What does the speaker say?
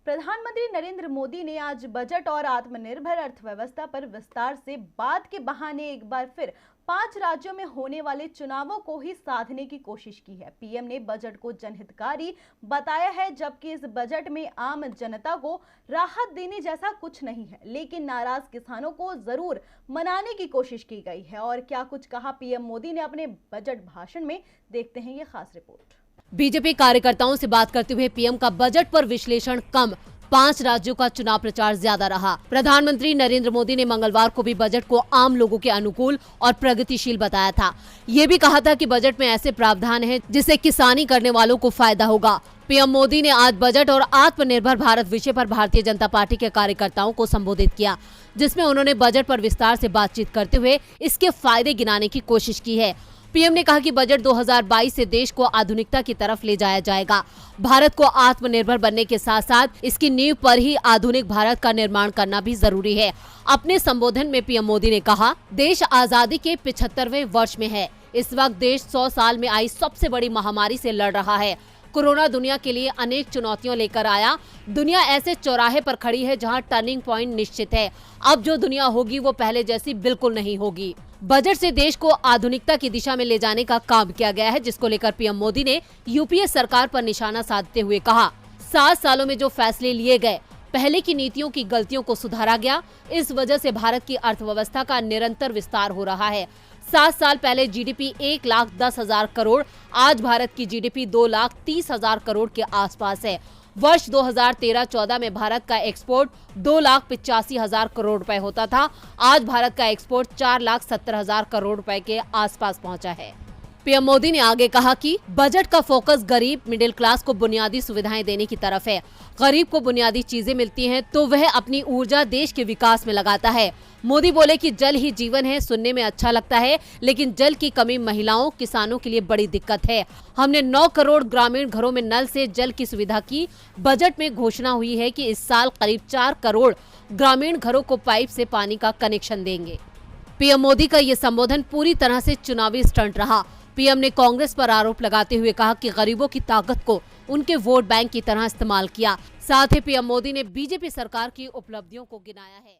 प्रधानमंत्री नरेंद्र मोदी ने आज बजट और आत्मनिर्भर अर्थव्यवस्था पर विस्तार से बात के बहाने एक बार फिर 5 राज्यों में होने वाले चुनावों को ही साधने की कोशिश की है। पीएम ने बजट को जनहितकारी बताया है, जबकि इस बजट में आम जनता को राहत देने जैसा कुछ नहीं है, लेकिन नाराज किसानों को जरूर मनाने की कोशिश की गई है। और क्या कुछ कहा पीएम मोदी ने अपने बजट भाषण में, देखते हैं ये खास रिपोर्ट। बीजेपी कार्यकर्ताओं से बात करते हुए पीएम का बजट पर विश्लेषण कम, 5 राज्यों का चुनाव प्रचार ज्यादा रहा। प्रधानमंत्री नरेंद्र मोदी ने मंगलवार को भी बजट को आम लोगों के अनुकूल और प्रगतिशील बताया था। ये भी कहा था कि बजट में ऐसे प्रावधान हैं जिससे किसानी करने वालों को फायदा होगा। पीएम मोदी ने आज बजट और आत्मनिर्भर भारत विषय पर भारतीय जनता पार्टी के कार्यकर्ताओं को संबोधित किया, जिसमें उन्होंने बजट पर विस्तार से बातचीत करते हुए इसके फायदे गिनाने की कोशिश की है। पीएम ने कहा कि बजट 2022 से देश को आधुनिकता की तरफ ले जाया जाएगा। भारत को आत्मनिर्भर बनने के साथ साथ इसकी नींव पर ही आधुनिक भारत का निर्माण करना भी जरूरी है। अपने संबोधन में पीएम मोदी ने कहा, देश आजादी के 75वें वर्ष में है। इस वक्त देश 100 साल में आई सबसे बड़ी महामारी से लड़ रहा है। कोरोना दुनिया के लिए अनेक चुनौतियां लेकर आया। दुनिया ऐसे चौराहे पर खड़ी है जहां टर्निंग पॉइंट निश्चित है। अब जो दुनिया होगी वो पहले जैसी बिल्कुल नहीं होगी। बजट से देश को आधुनिकता की दिशा में ले जाने का काम किया गया है, जिसको लेकर पीएम मोदी ने यूपीए सरकार पर निशाना साधते हुए कहा, 7 सालों में जो फैसले लिए गए, पहले की नीतियों की गलतियों को सुधारा गया। इस वजह से भारत की अर्थव्यवस्था का निरंतर विस्तार हो रहा है। 7 साल पहले जीडीपी 1,10,000 करोड़, आज भारत की जीडीपी 2,30,000 करोड़ के आसपास है। वर्ष 2013-14 में भारत का एक्सपोर्ट 2,85,000 करोड़ रुपए होता था। आज भारत का एक्सपोर्ट 4,70,000 करोड़ रुपए के आसपास पहुंचा है। पीएम मोदी ने आगे कहा कि बजट का फोकस गरीब मिडिल क्लास को बुनियादी सुविधाएं देने की तरफ है। गरीब को बुनियादी चीजें मिलती हैं तो वह अपनी ऊर्जा देश के विकास में लगाता है। मोदी बोले कि जल ही जीवन है, सुनने में अच्छा लगता है, लेकिन जल की कमी महिलाओं, किसानों के लिए बड़ी दिक्कत है। हमने 9 करोड़ ग्रामीण घरों में नल से जल की सुविधा की। बजट में घोषणा हुई है कि इस साल करीब 4 करोड़ ग्रामीण घरों को पाइप से पानी का कनेक्शन देंगे। पीएम मोदी का ये संबोधन पूरी तरह से चुनावी स्टंट रहा। पीएम ने कांग्रेस पर आरोप लगाते हुए कहा कि गरीबों की ताकत को उनके वोट बैंक की तरह इस्तेमाल किया। साथ ही पीएम मोदी ने बीजेपी सरकार की उपलब्धियों को गिनाया है।